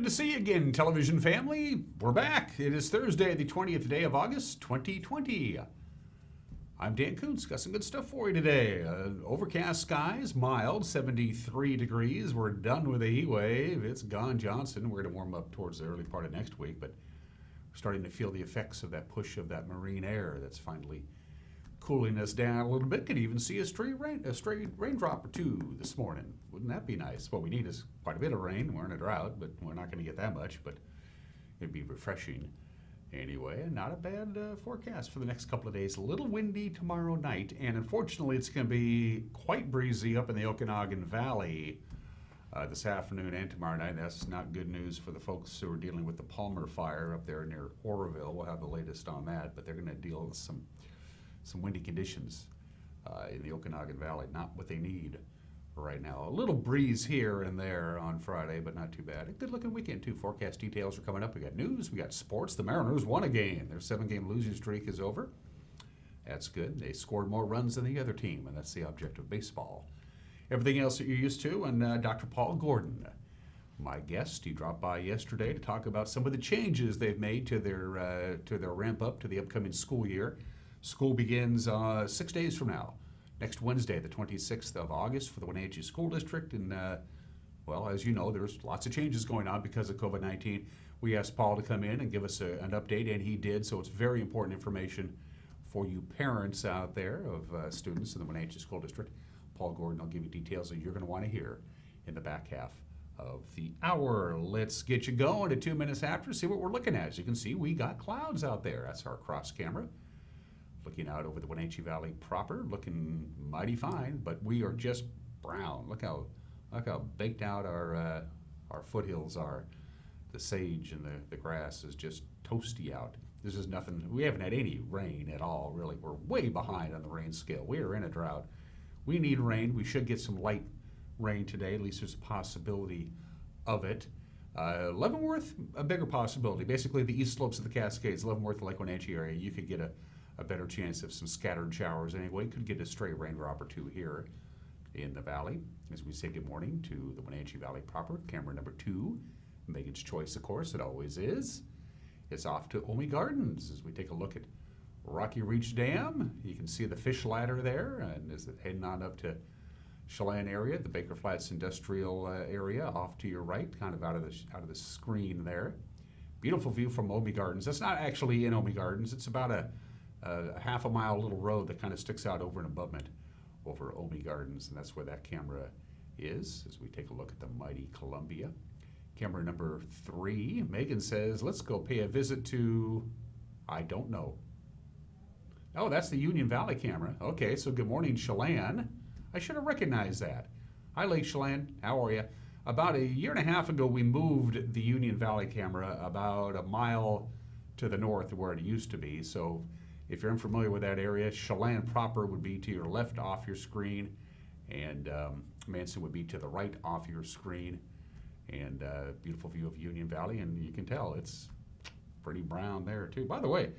Good to see you again, television family. We're back. It is Thursday, the 20th day of August, 2020. I'm Dan Kuntz. Got some good stuff for you today. Overcast skies, mild, 73 degrees. We're done with the heat wave. It's gone, Johnson. We're going to warm up towards the early part of next week, but we're starting to feel the effects of that push of that marine air that's finally cooling us down a little bit. Could even see a stray raindrop or two this morning. Wouldn't that be nice? What we need is quite a bit of rain. We're in a drought, but we're not going to get that much, but it'd be refreshing anyway. And not a bad forecast for the next couple of days. A little windy tomorrow night, and unfortunately it's going to be quite breezy up in the Okanagan Valley this afternoon and tomorrow night. That's not good news for the folks who are dealing with the Palmer fire up there near Oroville. We'll have the latest on that, but they're going to deal with some windy conditions in the Okanagan Valley. Not what they need right now. A little breeze here and there on Friday, but not too bad. A good-looking weekend, too. Forecast details are coming up. We got news. We got sports. The Mariners won a game. Their 7-game losing streak is over. That's good. They scored more runs than the other team, and that's the object of baseball. Everything else that you're used to, and Dr. Paul Gordon, my guest, he dropped by yesterday to talk about some of the changes they've made to their ramp up to the upcoming school year. School begins 6 days from now, next Wednesday, the 26th of August for the Wenatchee School District. And, well, as you know, there's lots of changes going on because of COVID-19. We asked Paul to come in and give us an update, and he did. So it's very important information for you parents out there of students in the Wenatchee School District. Paul Gordon will give you details that you're going to want to hear in the back half of the hour. Let's get you going at 2 minutes after, see what we're looking at. As you can see, we got clouds out there. That's our cross camera. Looking out over the Wenatchee Valley proper, looking mighty fine, but we are just brown. Look how baked out our foothills are. The sage and the grass is just toasty out. This is nothing. We haven't had any rain at all, really. We're way behind on the rain scale. We are in a drought. We need rain. We should get some light rain today. At least there's a possibility of it. Leavenworth, a bigger possibility. Basically, the east slopes of the Cascades, Leavenworth, the Lake Wenatchee area, you could get a better chance of some scattered showers anyway. Could get a stray raindrop or two here in the valley. As we say good morning to the Wenatchee Valley proper, camera number 2. Megan's Choice, of course, it always is. It's off to Omi Gardens as we take a look at Rocky Reach Dam. You can see the fish ladder there, and as it heading on up to Chelan area, the Baker Flats Industrial area off to your right, kind of out of the screen there. Beautiful view from Omi Gardens. That's not actually in Omi Gardens. It's about a half a mile little road that kind of sticks out over an abutment over Omi Gardens, and that's where that camera is as we take a look at the mighty Columbia. Camera number 3, Megan says, let's go pay a visit to, I don't know. Oh, that's the Union Valley camera. Okay, so good morning, Chelan. I should have recognized that. Hi, Lake Chelan. How are you? About a year and a half ago, we moved the Union Valley camera about a mile to the north of where it used to be. So if you're unfamiliar with that area, Chelan proper would be to your left off your screen, and Manson would be to the right off your screen. And beautiful view of Union Valley, and you can tell it's pretty brown there too. By the way,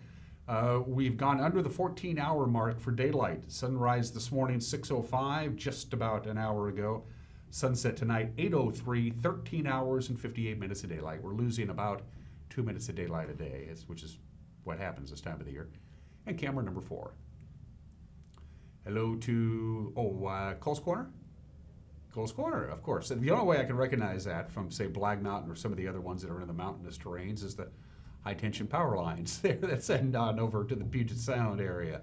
we've gone under the 14-hour mark for daylight. Sunrise this morning, 6:05, just about an hour ago. Sunset tonight, 8:03, 13 hours and 58 minutes of daylight. We're losing about 2 minutes of daylight a day, which is what happens this time of the year. And camera number 4. Hello to, Cole's Corner? Cole's Corner, of course. And the only way I can recognize that from, say, Black Mountain or some of the other ones that are in the mountainous terrains is the high-tension power lines there that send on over to the Puget Sound area.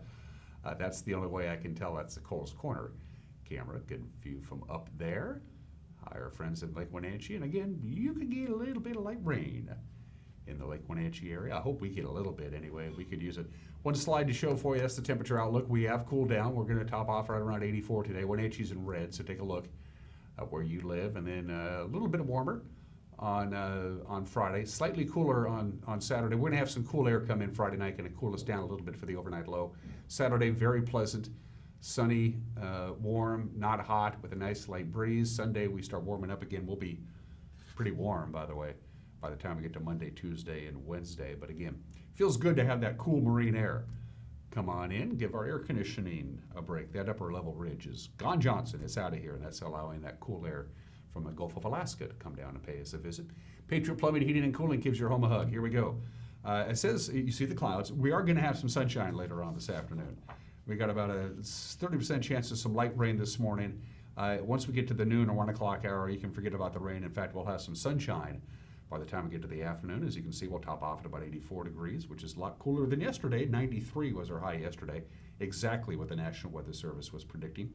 That's the only way I can tell that's the Cole's Corner camera. Good view from up there. Hi, our friends in Lake Wenatchee. And again, you can get a little bit of light rain in the Lake Wenatchee area. I hope we get a little bit anyway. We could use it. One slide to show for you. That's the temperature outlook. We have cooled down. We're going to top off right around 84 today. Wenatchee's in red, so take a look at where you live. And then a little bit warmer on Friday. Slightly cooler on Saturday. We're going to have some cool air come in Friday night. Going to cool us down a little bit for the overnight low. Saturday, very pleasant. Sunny, warm, not hot, with a nice light breeze. Sunday, we start warming up again. We'll be pretty warm, by the way, by the time we get to Monday, Tuesday, and Wednesday. But again, feels good to have that cool marine air come on in, give our air conditioning a break. That upper level ridge is gone, Johnson. It's out of here, and that's allowing that cool air from the Gulf of Alaska to come down and pay us a visit. Patriot Plumbing, Heating, and Cooling gives your home a hug. Here we go. It says, you see the clouds. We are going to have some sunshine later on this afternoon. We got about a 30% chance of some light rain this morning. Once we get to the noon or 1 o'clock hour, you can forget about the rain. In fact, we'll have some sunshine by the time we get to the afternoon. As you can see, we'll top off at about 84 degrees, which is a lot cooler than yesterday. 93 was our high yesterday, exactly what the National Weather Service was predicting.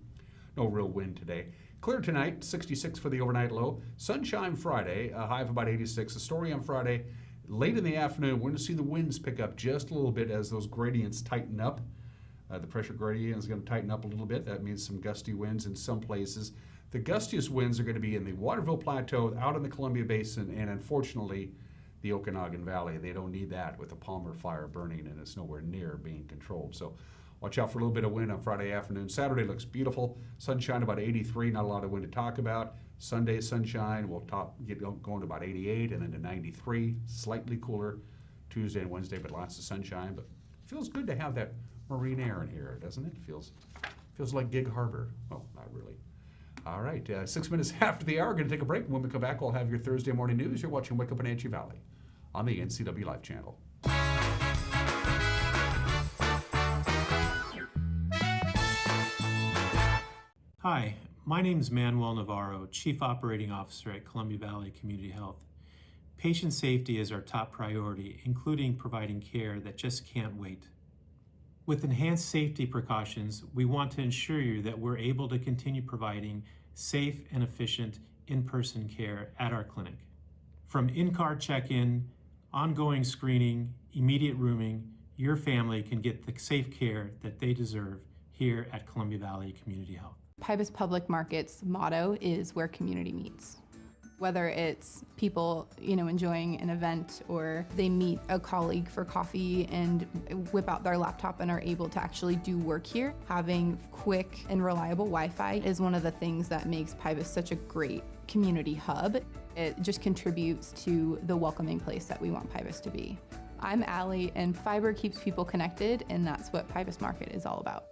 No real wind today. Clear tonight, 66 for the overnight low. Sunshine Friday, a high of about 86. The story on Friday, late in the afternoon, we're going to see the winds pick up just a little bit as those gradients tighten up. The pressure gradient is going to tighten up a little bit. That means some gusty winds in some places. The gustiest winds are going to be in the Waterville Plateau, out in the Columbia Basin, and unfortunately, the Okanagan Valley. They don't need that with the Palmer Fire burning, and it's nowhere near being controlled. So watch out for a little bit of wind on Friday afternoon. Saturday looks beautiful. Sunshine about 83, not a lot of wind to talk about. Sunday sunshine, we'll get going to about 88 and then to 93, slightly cooler Tuesday and Wednesday, but lots of sunshine. But it feels good to have that marine air in here, doesn't it? Feels like Gig Harbor. Well, not really. All right, 6 minutes after the hour, we're going to take a break. When we come back, we'll have your Thursday morning news. You're watching Wake Up Wenatchee Valley on the NCW Life channel. Hi, my name is Manuel Navarro, Chief Operating Officer at Columbia Valley Community Health. Patient safety is our top priority, including providing care that just can't wait. With enhanced safety precautions, we want to ensure you that we're able to continue providing safe and efficient in-person care at our clinic. From in-car check-in, ongoing screening, immediate rooming, your family can get the safe care that they deserve here at Columbia Valley Community Health. Pybus Public Market's motto is where community meets. Whether it's people, enjoying an event, or they meet a colleague for coffee and whip out their laptop and are able to actually do work here, having quick and reliable Wi-Fi is one of the things that makes Pybus such a great community hub. It just contributes to the welcoming place that we want Pybus to be. I'm Allie, and fiber keeps people connected, and that's what Pybus Market is all about.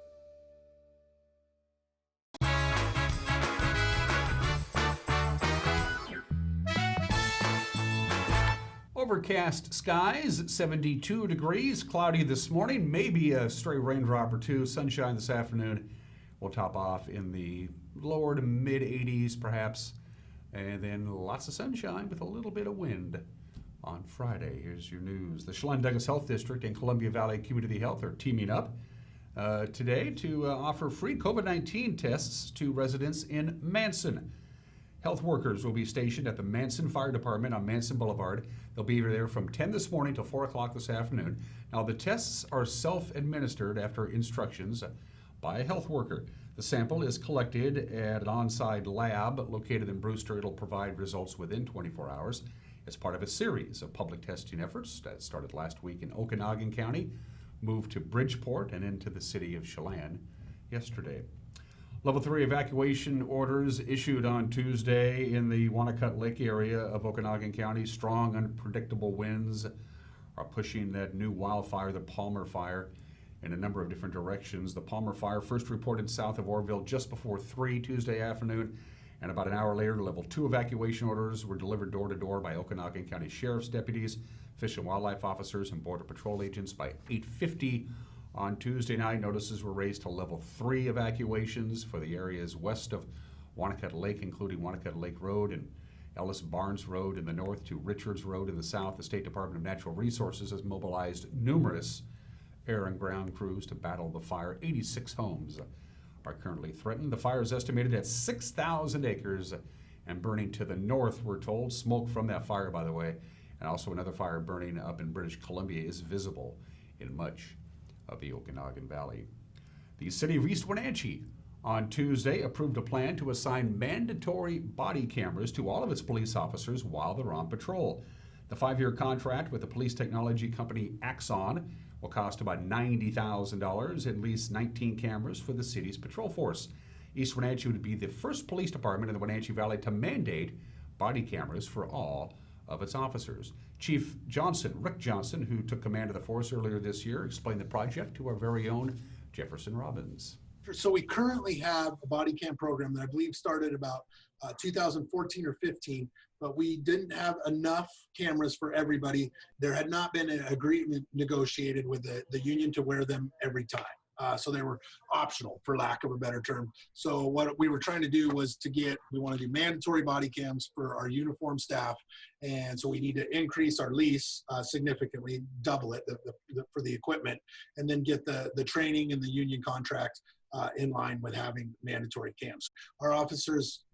Overcast skies, 72 degrees, cloudy this morning, maybe a stray raindrop or two, sunshine this afternoon. We'll top off in the lower to mid 80s perhaps, and then lots of sunshine with a little bit of wind on Friday. Here's your news. The Chelan-Douglas Health District and Columbia Valley Community Health are teaming up today to offer free COVID-19 tests to residents in Manson. Health workers will be stationed at the Manson Fire Department on Manson Boulevard. They'll be there from 10 this morning till 4 o'clock this afternoon. Now, the tests are self-administered after instructions by a health worker. The sample is collected at an on-site lab located in Brewster. It'll provide results within 24 hours as part of a series of public testing efforts that started last week in Okanagan County, moved to Bridgeport, and into the city of Chelan yesterday. Level 3 evacuation orders issued on Tuesday in the Wanacott Lake area of Okanagan County. Strong, unpredictable winds are pushing that new wildfire, the Palmer Fire, in a number of different directions. The Palmer Fire first reported south of Orville just before 3 Tuesday afternoon, and about an hour later, level 2 evacuation orders were delivered door to door by Okanagan County Sheriff's deputies, Fish and Wildlife officers, and Border Patrol agents by 8:50. On Tuesday night, notices were raised to level 3 evacuations for the areas west of Wanacott Lake, including Wanacott Lake Road and Ellis Barnes Road in the north to Richards Road in the south. The State Department of Natural Resources has mobilized numerous air and ground crews to battle the fire. 86 homes are currently threatened. The fire is estimated at 6,000 acres and burning to the north, we're told. Smoke from that fire, by the way, and also another fire burning up in British Columbia is visible in much of the Okanagan Valley. The city of East Wenatchee on Tuesday approved a plan to assign mandatory body cameras to all of its police officers while they're on patrol. The 5-year contract with the police technology company Axon will cost about $90,000, at least 19 cameras for the city's patrol force. East Wenatchee would be the first police department in the Wenatchee Valley to mandate body cameras for all of its officers. Chief Johnson, Rick Johnson, who took command of the force earlier this year, explained the project to our very own Jefferson Robbins. So we currently have a body cam program that I believe started about 2014 or 15, but we didn't have enough cameras for everybody. There had not been an agreement negotiated with the union to wear them every time. So they were optional, for lack of a better term. So what we were trying to do was we want to do mandatory body cams for our uniform staff. And so we need to increase our lease significantly, double it for the equipment, and then get the training and the union contract in line with having mandatory cams. Our officers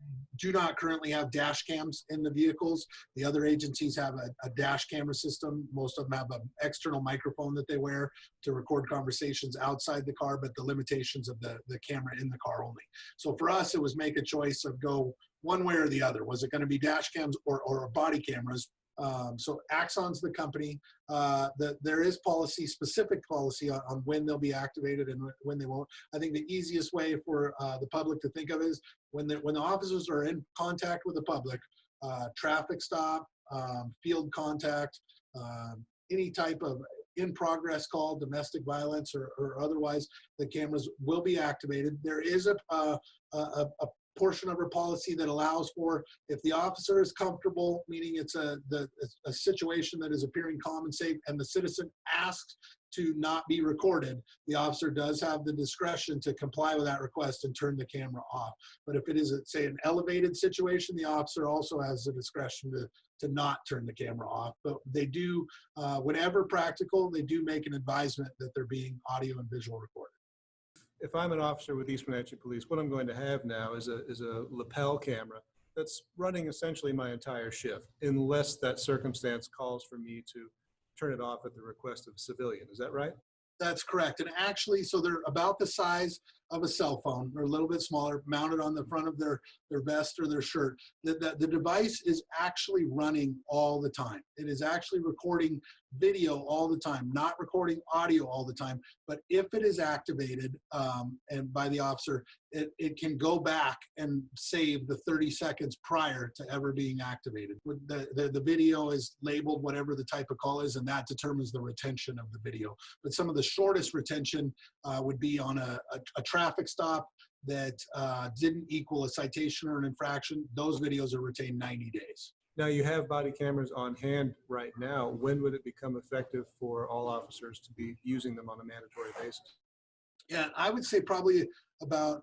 do not currently have dash cams in the vehicles. The other agencies have a dash camera system. Most of them have an external microphone that they wear to record conversations outside the car, but the limitations of the camera in the car only. So for us, it was make a choice of go one way or the other. Was it going to be dash cams or body cameras? So Axon's the company. There is specific policy on when they'll be activated and when they won't. I think the easiest way for the public to think of is when the officers are in contact with the public, traffic stop, field contact, any type of in progress call, domestic violence or otherwise, the cameras will be activated. There is a portion of our policy that allows for, if the officer is comfortable, meaning it's a situation that is appearing calm and safe, and the citizen asks to not be recorded, the officer does have the discretion to comply with that request and turn the camera off. But if it is, say, an elevated situation, the officer also has the discretion to not turn the camera off. But they do, whenever practical, they do make an advisement that they're being audio and visual recorded. If I'm an officer with East Wenatchee Police, what I'm going to have now is a lapel camera that's running essentially my entire shift, unless that circumstance calls for me to turn it off at the request of a civilian. Is that right? That's correct. And actually, so they're about the size of a cell phone, or a little bit smaller, mounted on the front of their vest or their shirt. The device is actually running all the time. It is actually recording video all the time, not recording audio all the time. But if it is activated and by the officer, it can go back and save the 30 seconds prior to ever being activated. The video is labeled whatever the type of call is, and that determines the retention of the video. But some of the shortest retention would be on a traffic stop that didn't equal a citation or an infraction. Those videos are retained 90 days. Now you have body cameras on hand right now. When would it become effective for all officers to be using them on a mandatory basis? Yeah, I would say probably about,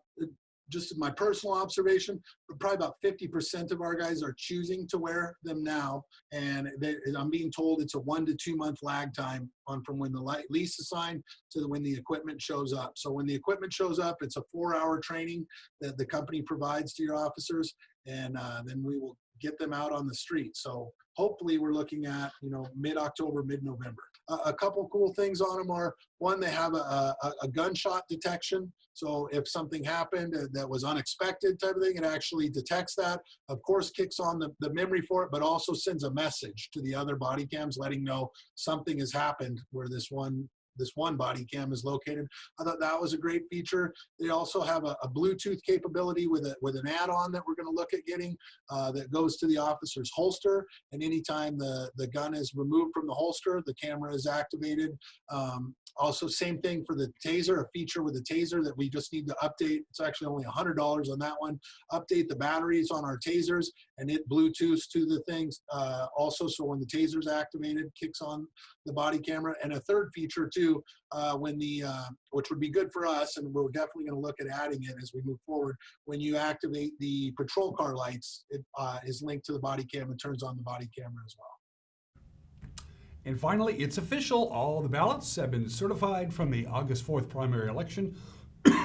just my personal observation, probably about 50% of our guys are choosing to wear them now. And I'm being told it's a 1 to 2 month lag time from when the lease is signed to when the equipment shows up. So when the equipment shows up, it's a 4-hour training that the company provides to your officers. And then we will get them out on the street. So hopefully we're looking at, mid-October, mid-November. A couple cool things on them are, one, they have a gunshot detection. So if something happened that was unexpected type of thing, it actually detects that. Of course, kicks on the memory for it, but also sends a message to the other body cams letting know something has happened where this one body cam is located. I thought that was a great feature. They also have a Bluetooth capability with an add-on that we're going to look at getting that goes to the officer's holster. And anytime the gun is removed from the holster, the camera is activated. Also, same thing for the taser, a feature with the taser that we just need to update. It's actually only $100 on that one. Update the batteries on our tasers, and it Bluetooths to the things also. So when the taser's activated, kicks on the body camera. And a third feature too, which would be good for us, and we're definitely going to look at adding it as we move forward. When you activate the patrol car lights, it is linked to the body cam and turns on the body camera as well. And finally, it's official. All the ballots have been certified from the August 4th primary election.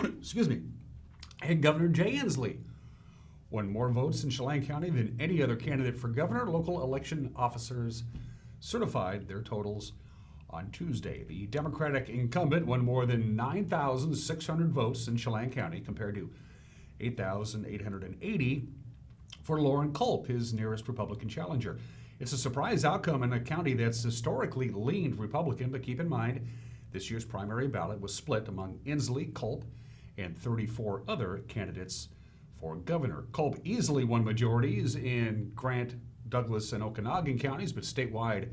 Excuse me. And Governor Jay Inslee won more votes in Chelan County than any other candidate for governor. Local election officers certified their totals on Tuesday. The Democratic incumbent won more than 9,600 votes in Chelan County compared to 8,880 for Lauren Culp, his nearest Republican challenger. It's a surprise outcome in a county that's historically leaned Republican, but keep in mind, this year's primary ballot was split among Inslee, Culp, and 34 other candidates for governor. Culp easily won majorities in Grant, Douglas, and Okanagan counties, but statewide,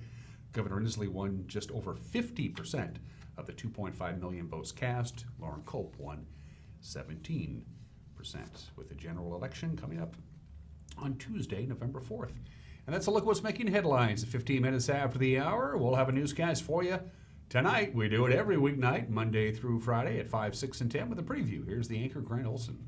Governor Inslee won just over 50% of the 2.5 million votes cast. Lauren Culp won 17%, with the general election coming up on Tuesday, November 4th. And that's a look at what's making headlines. 15 minutes after the hour, we'll have a newscast for you tonight. We do it every weeknight, Monday through Friday at 5, 6, and 10 with a preview. Here's the anchor, Grant Olson.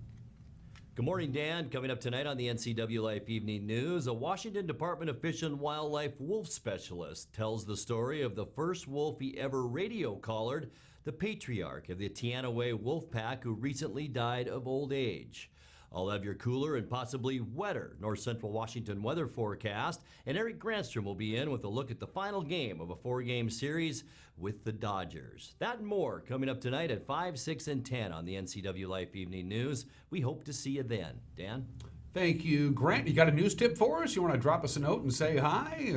Good morning, Dan. Coming up tonight on the NCW Life Evening News, a Washington Department of Fish and Wildlife wolf specialist tells the story of the first wolf he ever radio collared, the patriarch of the Teanaway wolf pack who recently died of old age. I'll have your cooler and possibly wetter North Central Washington weather forecast, and Eric Granstrom will be in with a look at the final game of a 4-game series with the Dodgers. That and more coming up tonight at 5, 6, and 10 on the NCW Life Evening News. We hope to see you then. Dan? Thank you, Grant. You got a news tip for us? You want to drop us a note and say hi?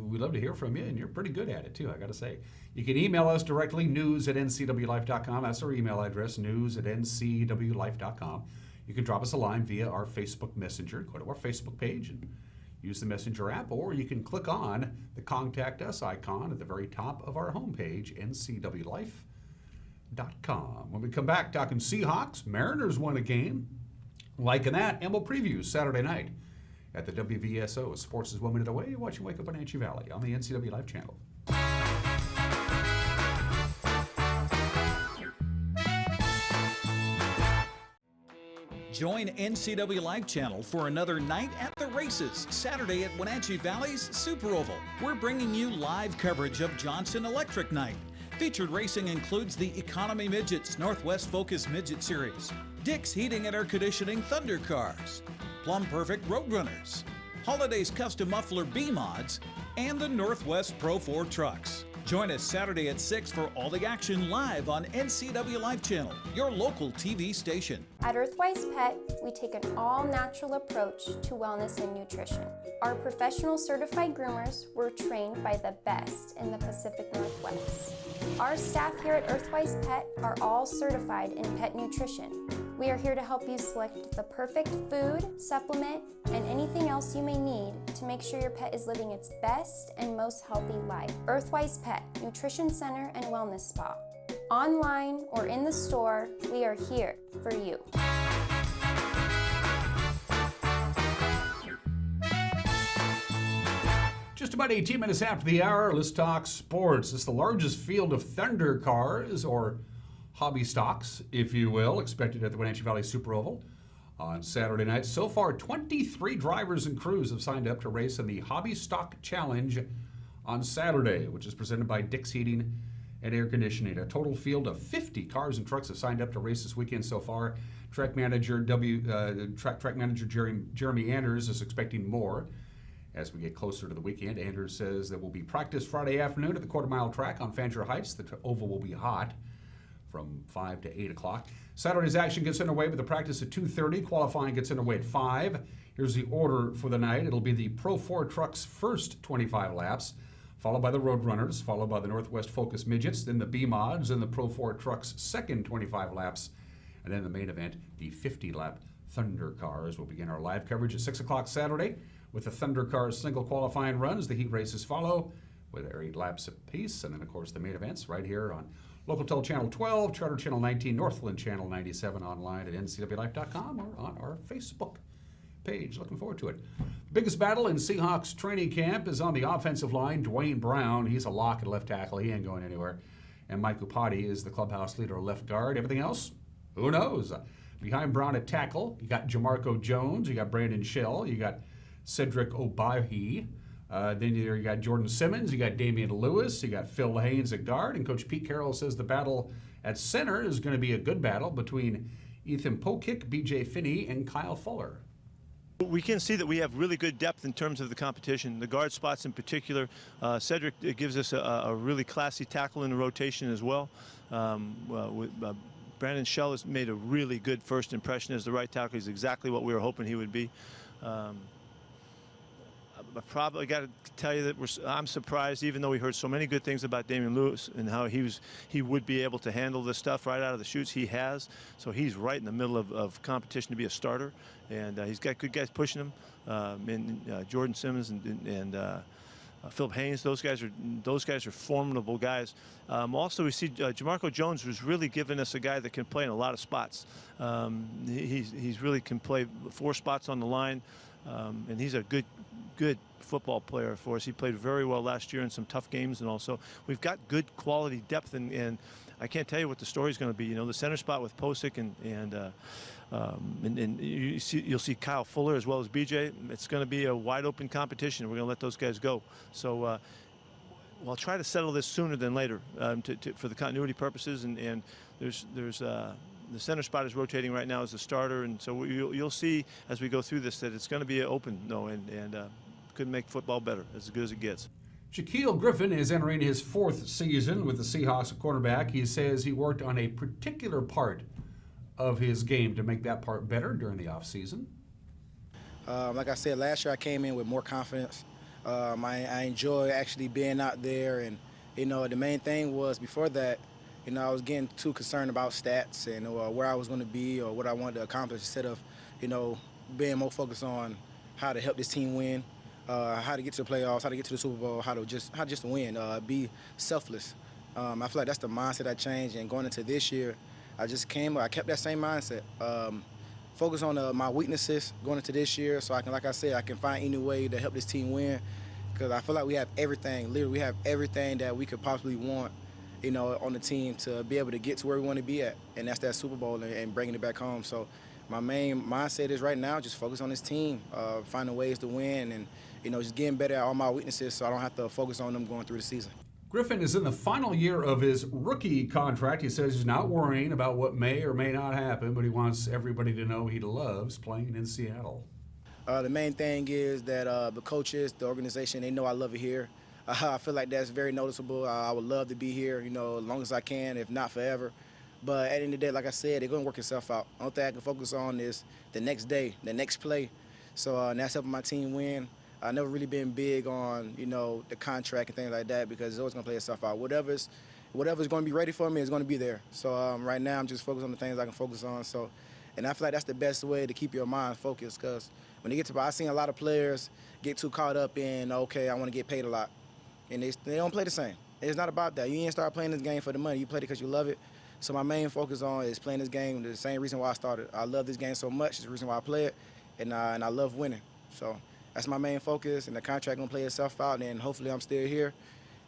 We'd love to hear from you, and you're pretty good at it, too, I got to say. You can email us directly, news@ncwlife.com. That's our email address, news@ncwlife.com. You can drop us a line via our Facebook Messenger. Go to our Facebook page and use the Messenger app, or you can click on the Contact Us icon at the very top of our homepage, ncwlife.com. When we come back, talking Seahawks, Mariners won a game, liking that, and we'll preview Saturday night at the WVSO. Sports is 1 minute away. You're watching Wake Up Wenatchee Valley on the NCW Life channel. Join NCW Life Channel for another night at the races, Saturday at Wenatchee Valley's Super Oval. We're bringing you live coverage of Johnson Electric Night. Featured racing includes the Economy Midgets Northwest Focus Midget Series, Dick's Heating and Air Conditioning Thunder Cars, Plum Perfect Roadrunners, Holidays Custom Muffler B-Mods, and the Northwest Pro 4 trucks. Join us Saturday at 6 for all the action live on NCW Life Channel, your local TV station. At Earthwise Pet, we take an all-natural approach to wellness and nutrition. Our professional certified groomers were trained by the best in the Pacific Northwest. Our staff here at Earthwise Pet are all certified in pet nutrition. We are here to help you select the perfect food, supplement, and anything else you may need to make sure your pet is living its best and most healthy life. Earthwise Pet, Nutrition Center and Wellness Spa. Online or in the store, we are here for you. Just about 18 minutes after the hour, let's talk sports. It's the largest field of Thunder cars, or hobby stocks, if you will, expected at the Wenatchee Valley Super Oval on Saturday night. So far, 23 drivers and crews have signed up to race in the Hobby Stock Challenge on Saturday, which is presented by Dick's Heating and Air Conditioning. A total field of 50 cars and trucks have signed up to race this weekend so far. Track manager Jeremy Anders is expecting more as we get closer to the weekend. Anders says there will be practice Friday afternoon at the quarter-mile track on Fancher Heights. The oval will be hot from 5 to 8 o'clock. Saturday's action gets underway with the practice at 2:30. Qualifying gets underway at 5. Here's the order for the night. It'll be the Pro 4 trucks' first 25 laps, followed by the Roadrunners, followed by the Northwest Focus Midgets, then the B-Mods, and the Pro 4 trucks' second 25 laps. And then the main event, the 50-lap Thunder Cars. Will begin our live coverage at 6 o'clock Saturday with the Thunder Cars single qualifying runs. The heat races follow with 8 laps apiece. And then, of course, the main events right here on Local Tel Channel 12, Charter Channel 19, Northland Channel 97, online at ncwlife.com or on our Facebook page. Looking forward to it. Biggest battle in Seahawks training camp is on the offensive line. Dwayne Brown, he's a lock at left tackle. He ain't going anywhere. And Mike Upati is the clubhouse leader at left guard. Everything else, who knows? Behind Brown at tackle, you got Jamarco Jones, you got Brandon Shell, you got Cedric Obahi. Then you got Jordan Simmons, you got Damian Lewis, you got Phil Haynes at guard, and Coach Pete Carroll says the battle at center is going to be a good battle between Ethan Pokick, B.J. Finney, and Kyle Fuller. We can see that we have really good depth in terms of the competition, the guard spots in particular. Cedric gives us a really classy tackle in the rotation as well. Brandon Shell has made a really good first impression as the right tackle. He's exactly what we were hoping he would be. I probably got to tell you that I'm surprised, even though we heard so many good things about Damian Lewis and how he would be able to handle this stuff right out of the chutes. He has, so he's right in the middle of competition to be a starter, and he's got good guys pushing him. Jordan Simmons and Philip Haynes. Those guys are formidable guys. Also, we see Jamarco Jones was really giving us a guy that can play in a lot of spots. He's really can play 4 spots on the line, and he's a good football player for us. He played very well last year in some tough games, and also we've got good quality depth, and I can't tell you what the story's going to be. You know, the center spot with Posick and you'll see Kyle Fuller as well as BJ. It's going to be a wide open competition. We're going to let those guys go. So we'll try to settle this sooner than later for the continuity purposes. And there's the center spot is rotating right now as the starter, and so you'll see as we go through this that it's going to be open, though, and could make football better, as good as it gets. Shaquille Griffin is entering his 4th season with the Seahawks at quarterback. He says he worked on a particular part of his game to make that part better during the offseason. Like I said, last year I came in with more confidence. I enjoy actually being out there, and the main thing was before that, I was getting too concerned about stats and where I was going to be or what I wanted to accomplish instead of being more focused on how to help this team win, how to get to the playoffs, how to get to the Super Bowl, how to just win, be selfless. I feel like that's the mindset I changed, and going into this year, I kept that same mindset. Focus on my weaknesses going into this year, so I can find any way to help this team win, because I feel like we have everything. Literally, we have everything that we could possibly want, on the team to be able to get to where we want to be at, and that's that Super Bowl and bringing it back home. So my main mindset is right now just focus on this team, finding ways to win, and just getting better at all my weaknesses, so I don't have to focus on them going through the season. Griffin is in the final year of his rookie contract. He says he's not worrying about what may or may not happen, but he wants everybody to know he loves playing in Seattle. The main thing is that the coaches, the organization, they know I love it here. I feel like that's very noticeable. I would love to be here, as long as I can, if not forever. But at the end of the day, like I said, they're going to work itself out. The only thing I can focus on is the next day, the next play. So and that's helping my team win. I've never really been big on, the contract and things like that, because it's always going to play itself out. Whatever's going to be ready for me is going to be there. So right now I'm just focused on the things I can focus on. So, and I feel like that's the best way to keep your mind focused, because when you get to, I've seen a lot of players get too caught up in, okay, I want to get paid a lot. And they don't play the same. It's not about that. You ain't start playing this game for the money. You play it because you love it. So my main focus on is playing this game, the same reason why I started. I love this game so much. It's the reason why I play it, and I love winning. So that's my main focus, and the contract going to play itself out, and hopefully I'm still here,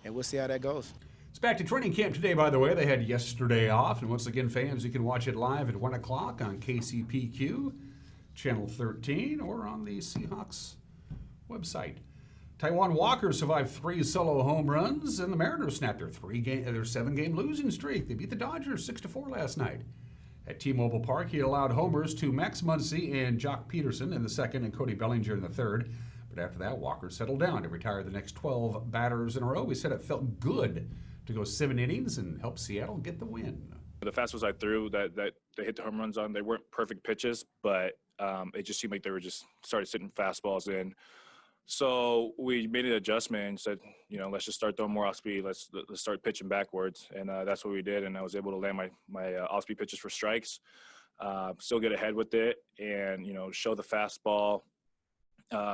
and we'll see how that goes. It's back to training camp today, by the way. They had yesterday off, and once again, fans, you can watch it live at 1 o'clock on KCPQ, Channel 13, or on the Seahawks website. Taijuan Walker survived 3 solo home runs, and the Mariners snapped their 7-game losing streak. They beat the Dodgers 6-4 last night. At T-Mobile Park, he allowed homers to Max Muncy and Jock Peterson in the second and Cody Bellinger in the third. But after that, Walker settled down to retire the next 12 batters in a row. He said it felt good to go 7 innings and help Seattle get the win. The fastballs I threw that they hit the home runs on, they weren't perfect pitches, but it just seemed like they were just started sitting fastballs in. So we made an adjustment and said, let's just start throwing more off speed. Let's start pitching backwards, and that's what we did. And I was able to land my off speed pitches for strikes, still get ahead with it, and show the fastball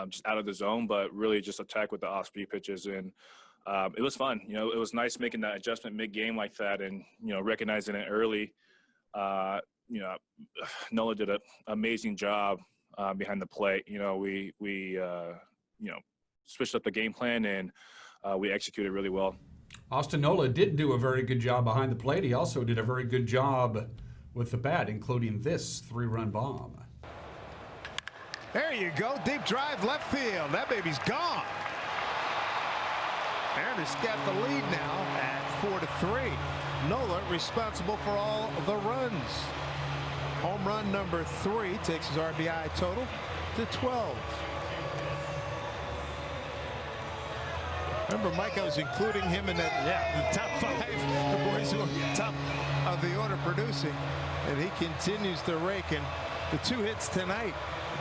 just out of the zone, but really just attack with the off speed pitches. And it was fun. It was nice making that adjustment mid game like that, and recognizing it early. Nola did an amazing job behind the plate. We switched up the game plan, and we executed really well. Austin Nola did do a very good job behind the plate. He also did a very good job with the bat, including this 3-run bomb. There you go. Deep drive left field. That baby's gone. Mariners got the lead now at 4-3. Nola responsible for all the runs. Home run number 3 takes his RBI total to 12. Remember, Mike, I was including him in that, the top 5, the boys who are top of the order producing, and he continues to rake. And the 2 hits tonight,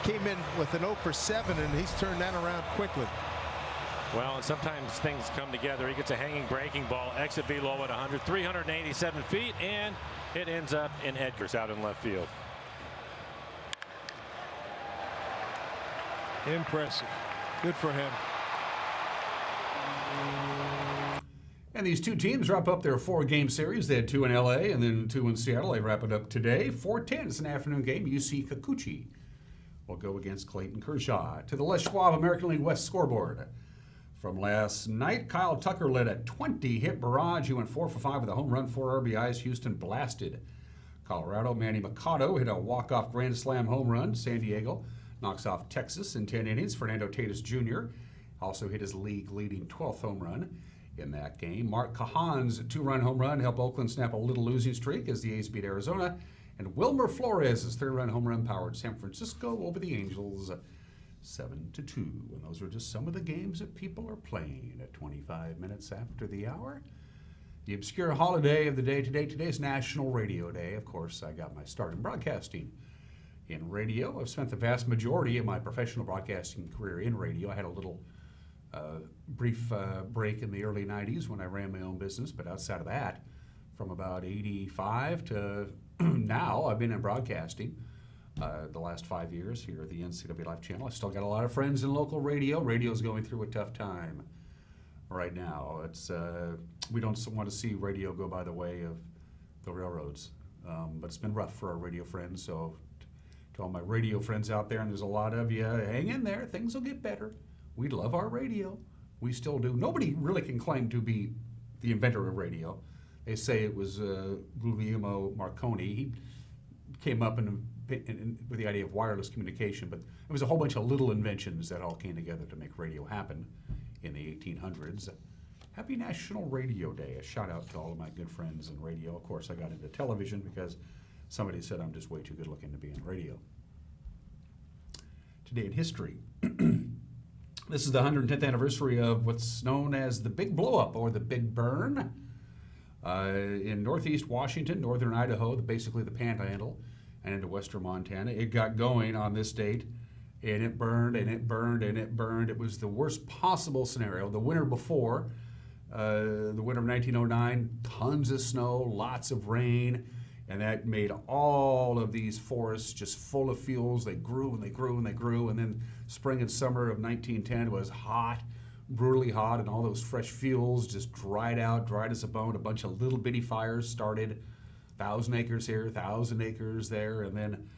he came in with an 0 for 7, and he's turned that around quickly. Well, and sometimes things come together. He gets a hanging breaking ball, exit velo at 100, 387 feet, and it ends up in Edgar's out in left field. Impressive. Good for him. And these two teams wrap up their 4-game series. They had 2 in LA and then 2 in Seattle. They wrap it up today. 4:10. It's an afternoon game. UC Kikuchi will go against Clayton Kershaw. To the Les Schwab American League West scoreboard. From last night, Kyle Tucker led a 20-hit barrage. He went 4 for 5 with a home run, 4 RBIs. Houston blasted Colorado. Manny Machado hit a walk-off grand slam home run. San Diego knocks off Texas in 10 innings. Fernando Tatis Jr. also hit his league-leading 12th home run in that game. Mark Cahan's 2-run home run helped Oakland snap a little losing streak as the A's beat Arizona. And Wilmer Flores' 3rd-run home run powered San Francisco over the Angels 7-2. And those are just some of the games that people are playing at 25 minutes after the hour. The obscure holiday of the day today. Today's National Radio Day. Of course, I got my start in broadcasting in radio. I've spent the vast majority of my professional broadcasting career in radio. I had a little brief break in the early 90s when I ran my own business, but outside of that, from about 85 to now, I've been in broadcasting the last 5 years here at the NCW Life Channel. I still got a lot of friends in local radio. Radio's going through a tough time right now. It's we don't want to see radio go by the way of the railroads, but it's been rough for our radio friends. So to all my radio friends out there, and there's a lot of you, hang in there. Things will get better. We love our radio. We still do. Nobody really can claim to be the inventor of radio. They say it was Guglielmo Marconi. He came up with the idea of wireless communication, but it was a whole bunch of little inventions that all came together to make radio happen in the 1800s. Happy National Radio Day. A shout out to all of my good friends in radio. Of course, I got into television because somebody said I'm just way too good looking to be in radio. Today in history. This is the 110th anniversary of what's known as the Big Blow Up or the Big Burn in northeast Washington, northern Idaho, basically the Panhandle, and into western Montana. It got going on this date, and it burned, and it burned, and it burned. It was the worst possible scenario. The winter before, the winter of 1909, tons of snow, lots of rain, and that made all of these forests just full of fuels. They grew and they grew and they grew, and then spring and summer of 1910 was hot, brutally hot, and all those fresh fuels just dried out, dried as a bone. A bunch of little bitty fires started, 1,000 acres here, 1,000 acres there, and then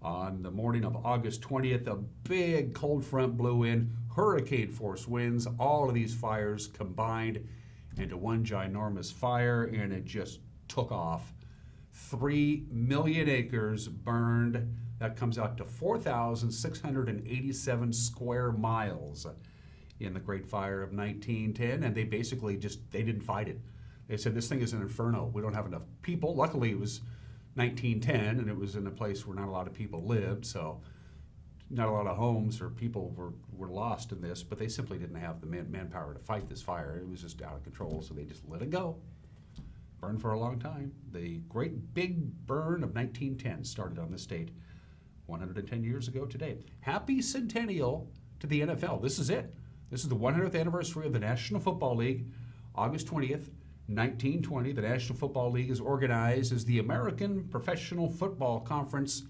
on the morning of August 20th, a big cold front blew in, hurricane force winds, all of these fires combined into one ginormous fire, and it just took off. 3 million acres burned. That comes out to 4,687 square miles in the Great Fire of 1910, and they basically they didn't fight it. They said, this thing is an inferno. We don't have enough people. Luckily, it was 1910, and it was in a place where not a lot of people lived, so not a lot of homes or people were lost in this, but they simply didn't have the manpower to fight this fire. It was just out of control, so they just let it go. Burned for a long time. The Great Big Burn of 1910 started on this date 110 years ago today. Happy centennial to the NFL. This is it. This is the 100th anniversary of the National Football League, August 20th, 1920. The National Football League is organized as the American Professional Football Conference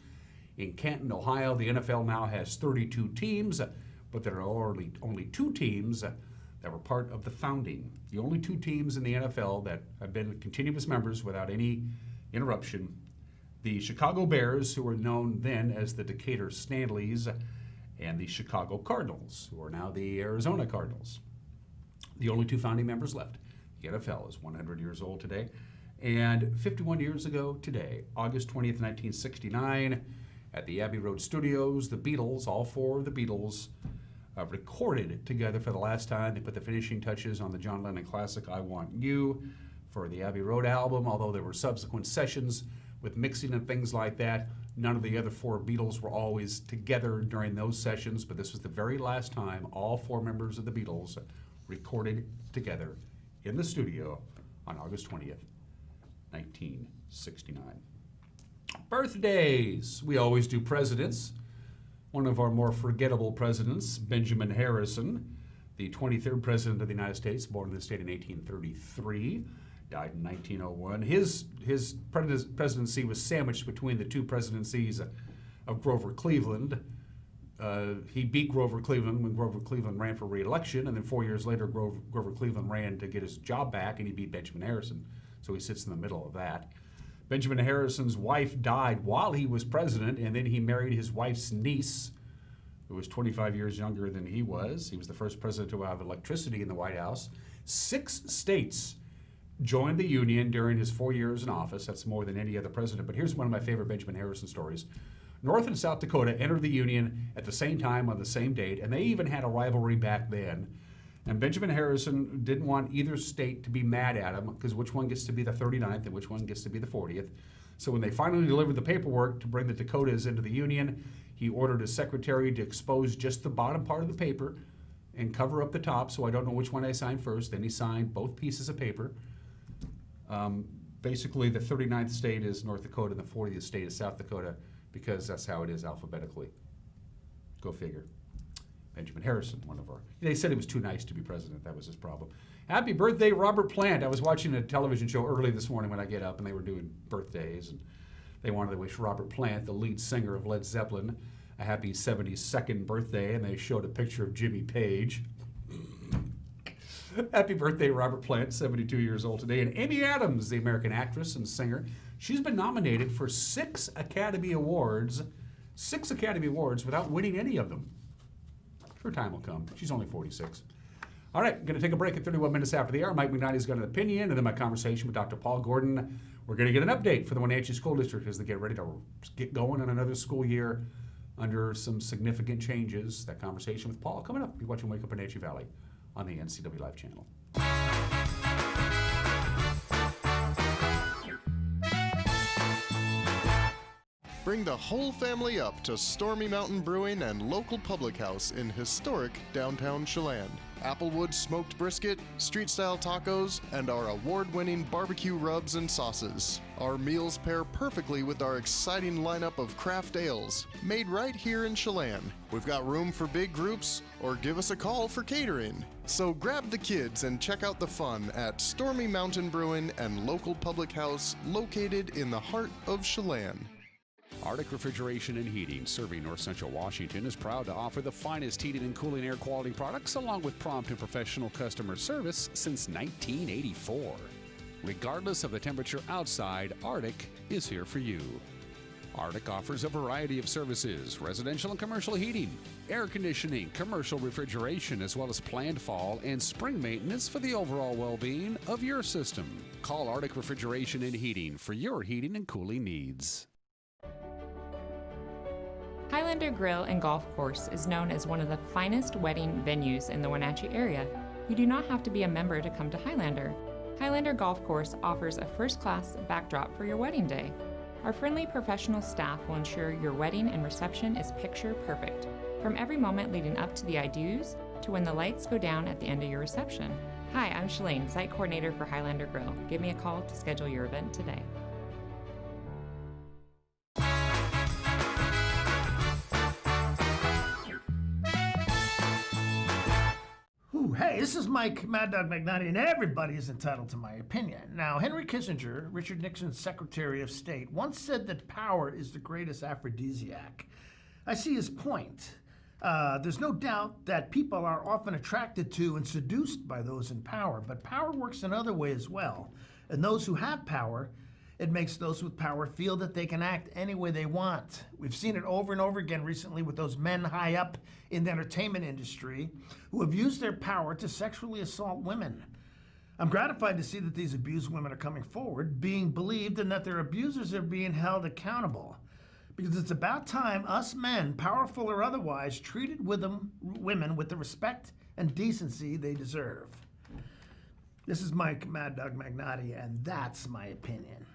in Canton, Ohio. The NFL now has 32 teams, but there are only 2 teams that were part of the founding. The only 2 teams in the NFL that have been continuous members without any interruption. The Chicago Bears, who were known then as the Decatur Stanleys, and the Chicago Cardinals, who are now the Arizona Cardinals. The only 2 founding members left. The NFL is 100 years old today. And 51 years ago today, August 20th, 1969, at the Abbey Road Studios, the Beatles, all 4 of the Beatles, recorded together for the last time. They put the finishing touches on the John Lennon classic, I Want You, for the Abbey Road album, although there were subsequent sessions with mixing and things like that. None of the other 4 Beatles were always together during those sessions, but this was the very last time all 4 members of the Beatles recorded together in the studio on August 20th, 1969. Birthdays. We always do presidents. One of our more forgettable presidents, Benjamin Harrison, the 23rd president of the United States, born in the state in 1833, died in 1901. His presidency was sandwiched between the 2 presidencies of Grover Cleveland, he beat Grover Cleveland when Grover Cleveland ran for re-election, and then 4 years later, Grover Cleveland ran to get his job back, and he beat Benjamin Harrison. So he sits in the middle of that. Benjamin Harrison's wife died while he was president, and then he married his wife's niece, who was 25 years younger than he was. He was the first president to have electricity in the White House. 6 states joined the Union during his 4 years in office. That's more than any other president. But here's one of my favorite Benjamin Harrison stories. North and South Dakota entered the Union at the same time on the same date, and they even had a rivalry back then. And Benjamin Harrison didn't want either state to be mad at him, because which one gets to be the 39th and which one gets to be the 40th. So when they finally delivered the paperwork to bring the Dakotas into the Union, he ordered his secretary to expose just the bottom part of the paper and cover up the top, so I don't know which one I signed first. Then he signed both pieces of paper. Basically, the 39th state is North Dakota and the 40th state is South Dakota, because that's how it is alphabetically. Go figure. Benjamin Harrison, they said he was too nice to be president. That was his problem. Happy birthday, Robert Plant. I was watching a television show early this morning when I get up, and they were doing birthdays, and they wanted to wish Robert Plant, the lead singer of Led Zeppelin, a happy 72nd birthday, and they showed a picture of Jimmy Page. Happy birthday, Robert Plant, 72 years old today. And Amy Adams, the American actress and singer, she's been nominated for 6 Academy Awards without winning any of them. Her time will come. She's only 46. All right, going to take a break at 31 minutes after the hour. Mike McNally's got an opinion, and then my conversation with Dr. Paul Gordon. We're going to get an update for the Wenatchee School District as they get ready to get going on another school year under some significant changes. That conversation with Paul coming up. You're watching Wake Up Wenatchee Valley on the NCW Live channel. Bring the whole family up to Stormy Mountain Brewing and local public house in historic downtown Chelan. Applewood smoked brisket, street-style tacos, and our award-winning barbecue rubs and sauces. Our meals pair perfectly with our exciting lineup of craft ales, made right here in Chelan. We've got room for big groups, or give us a call for catering. So grab the kids and check out the fun at Stormy Mountain Brewing and local public house located in the heart of Chelan. Arctic Refrigeration and Heating, serving North Central Washington, is proud to offer the finest heating and cooling air quality products along with prompt and professional customer service since 1984. Regardless of the temperature outside, Arctic is here for you. Arctic offers a variety of services: residential and commercial heating, air conditioning, commercial refrigeration, as well as planned fall and spring maintenance for the overall well-being of your system. Call Arctic Refrigeration and Heating for your heating and cooling needs. Highlander Grill and Golf Course is known as one of the finest wedding venues in the Wenatchee area. You do not have to be a member to come to Highlander. Highlander Golf Course offers a first-class backdrop for your wedding day. Our friendly professional staff will ensure your wedding and reception is picture perfect, from every moment leading up to the I do's to when the lights go down at the end of your reception. Hi, I'm Shalane, site coordinator for Highlander Grill. Give me a call to schedule your event today. Hey, this is Mike Mad Dog McNally, and everybody is entitled to my opinion. Now, Henry Kissinger, Richard Nixon's Secretary of State, once said that power is the greatest aphrodisiac. I see his point. There's no doubt that people are often attracted to and seduced by those in power, but power works another way as well. And those who have power, it makes those with power feel that they can act any way they want. We've seen it over and over again recently with those men high up in the entertainment industry who have used their power to sexually assault women. I'm gratified to see that these abused women are coming forward, being believed, and that their abusers are being held accountable. Because it's about time us men, powerful or otherwise, treated women with the respect and decency they deserve. This is Mike Mad Dog Magnotti, and that's my opinion.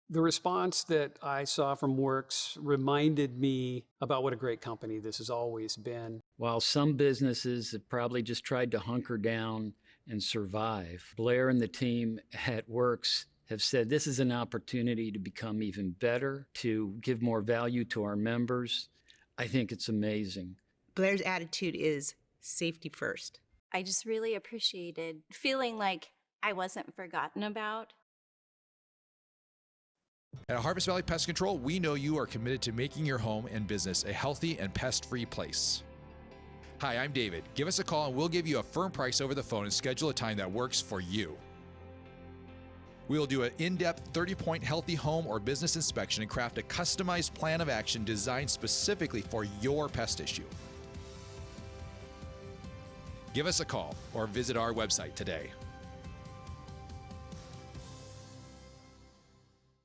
The response that I saw from Works reminded me about what a great company this has always been. While some businesses have probably just tried to hunker down and survive, Blair and the team at Works have said this is an opportunity to become even better, to give more value to our members. I think it's amazing. Blair's attitude is safety first. I just really appreciated feeling like I wasn't forgotten about. At Harvest Valley Pest Control, we know you are committed to making your home and business a healthy and pest-free place. Hi, I'm David. Give us a call and we'll give you a firm price over the phone and schedule a time that works for you. We will do an in-depth 30-point healthy home or business inspection and craft a customized plan of action designed specifically for your pest issue. Give us a call or visit our website today.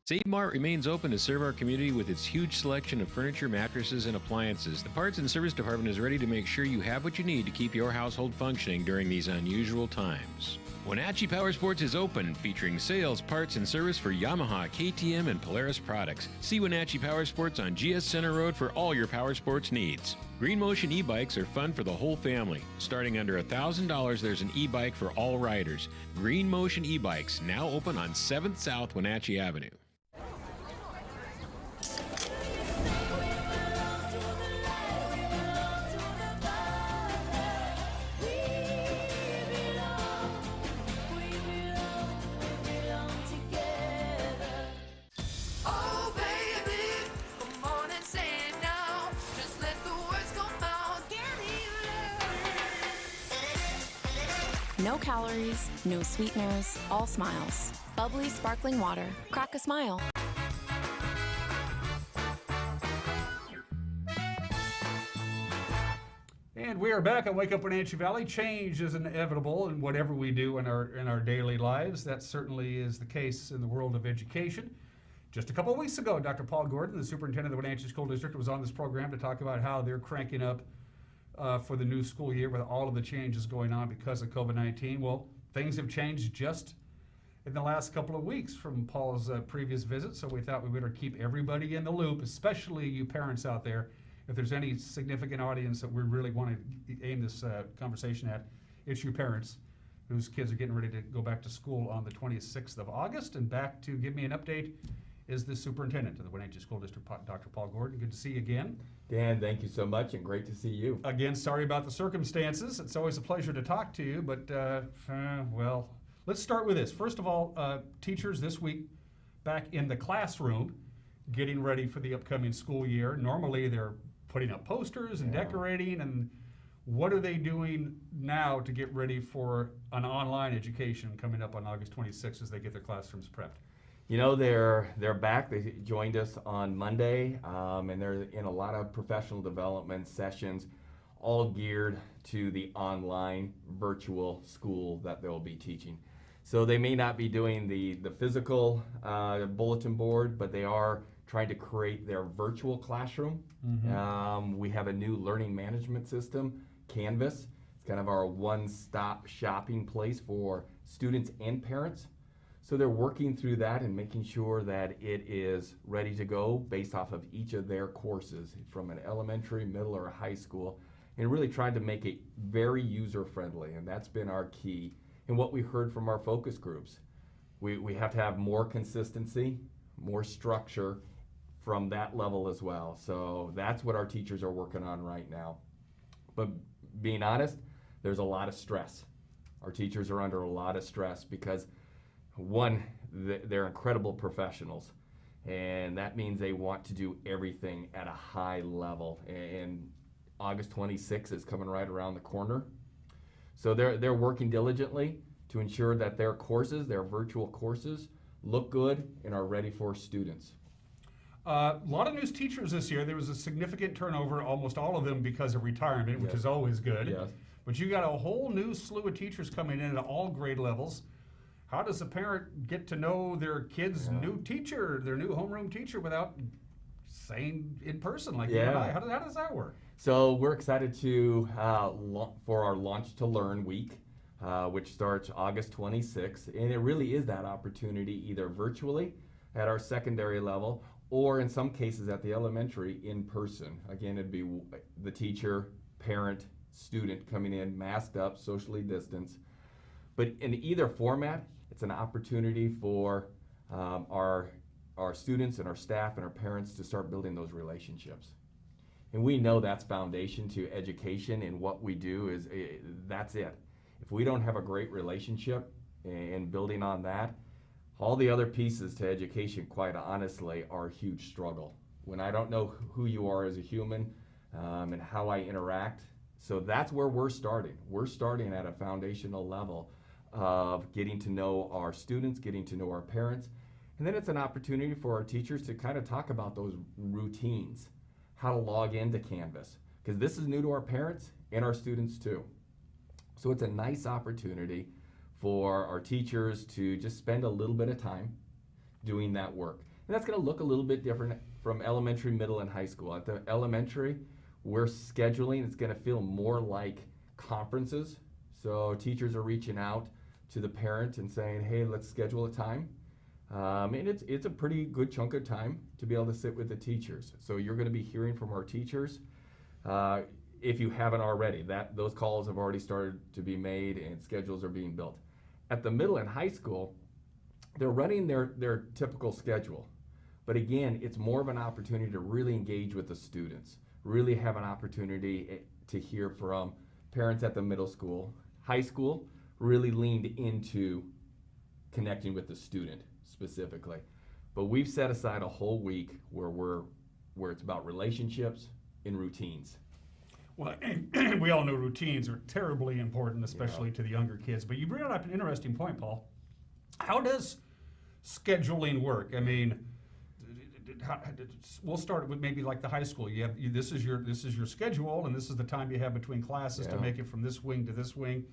Save Mart remains open to serve our community with its huge selection of furniture, mattresses, and appliances. The Parts and Service Department is ready to make sure you have what you need to keep your household functioning during these unusual times. Wenatchee Power Sports is open, featuring sales, parts, and service for Yamaha, KTM, and Polaris products. See Wenatchee Power Sports on GS Center Road for all your power sports needs. Green Motion e-bikes are fun for the whole family. Starting under $1,000, there's an e-bike for all riders. Green Motion e-bikes, now open on 7th South Wenatchee Avenue. No calories, no sweeteners, all smiles. Bubbly, sparkling water. Crack a smile. And we are back on Wake Up Wenatchee Valley. Change is inevitable in whatever we do in our daily lives. That certainly is the case in the world of education. Just a couple of weeks ago, Dr. Paul Gordon, the superintendent of the Wenatchee School District, was on this program to talk about how they're cranking up for the new school year with all of the changes going on because of COVID-19. Well, things have changed just in the last couple of weeks from Paul's previous visit, so we thought we better keep everybody in the loop, especially you parents out there. If there's any significant audience that we really want to aim this conversation at, it's you parents whose kids are getting ready to go back to school on the 26th of August. And back to give me an update is the superintendent of the Wenatchee School District, Dr. Paul Gordon. Good to see you again. Dan, thank you so much, and great to see you. Again, sorry about the circumstances. It's always a pleasure to talk to you, but well, let's start with this. First of all, teachers this week back in the classroom getting ready for the upcoming school year. Normally they're putting up posters and decorating, and what are they doing now to get ready for an online education coming up on August 26th as they get their classrooms prepped? You know, they're back. They joined us on Monday, and they're in a lot of professional development sessions, all geared to the online virtual school that they'll be teaching. So they may not be doing the physical bulletin board, but they are trying to create their virtual classroom. Mm-hmm. We have a new learning management system, Canvas. It's kind of our one-stop shopping place for students and parents. So they're working through that and making sure that it is ready to go based off of each of their courses from an elementary, middle, or high school, and really trying to make it very user-friendly, and that's been our key. And what we heard from our focus groups, we have to have more consistency, more structure from that level as well. So that's what our teachers are working on right now. But being honest, there's a lot of stress. Our teachers are under a lot of stress because one, they're incredible professionals, and that means they want to do everything at a high level. And August 26th is coming right around the corner. So they're working diligently to ensure that their courses, their virtual courses, look good and are ready for students. A lot of new teachers this year. There was a significant turnover, almost all of them because of retirement, which is always good. Yes. But you got a whole new slew of teachers coming in at all grade levels. How does a parent get to know their kid's new teacher, their new homeroom teacher, without saying in person like you and I? How does that work? So we're excited to for our Launch to Learn week, which starts August 26th, and it really is that opportunity either virtually at our secondary level or in some cases at the elementary in person. Again, it'd be the teacher, parent, student coming in masked up, socially distanced. But in either format, it's an opportunity for our students and our staff and our parents to start building those relationships. And we know that's foundation to education, and what we do is that's it. If we don't have a great relationship and building on that, All the other pieces to education, quite honestly, are a huge struggle. When I don't know who you are as a human and how I interact, so that's where we're starting. We're starting at a foundational level of getting to know our students, getting to know our parents, and then it's an opportunity for our teachers to kind of talk about those routines, how to log into Canvas, because this is new to our parents and our students too. So it's a nice opportunity for our teachers to just spend a little bit of time doing that work. And that's going to look a little bit different from elementary, middle, and high school. At the elementary, we're scheduling, it's going to feel more like conferences. So teachers are reaching out to the parent and saying, hey, let's schedule a time. And it's a pretty good chunk of time to be able to sit with the teachers. So you're going to be hearing from our teachers. If you haven't already, those calls have already started to be made and schedules are being built. At the middle and high school, they're running their typical schedule. But again, it's more of an opportunity to really engage with the students, really have an opportunity to hear from parents at the middle school. High school really leaned into connecting with the student specifically. But we've set aside a whole week where it's about relationships and routines. Well, and we all know routines are terribly important, especially to the younger kids. But you bring up an interesting point, Paul. How does scheduling work? I mean, we'll start with maybe like the high school. This is your schedule, and this is the time you have between classes to make it from this wing to this wing.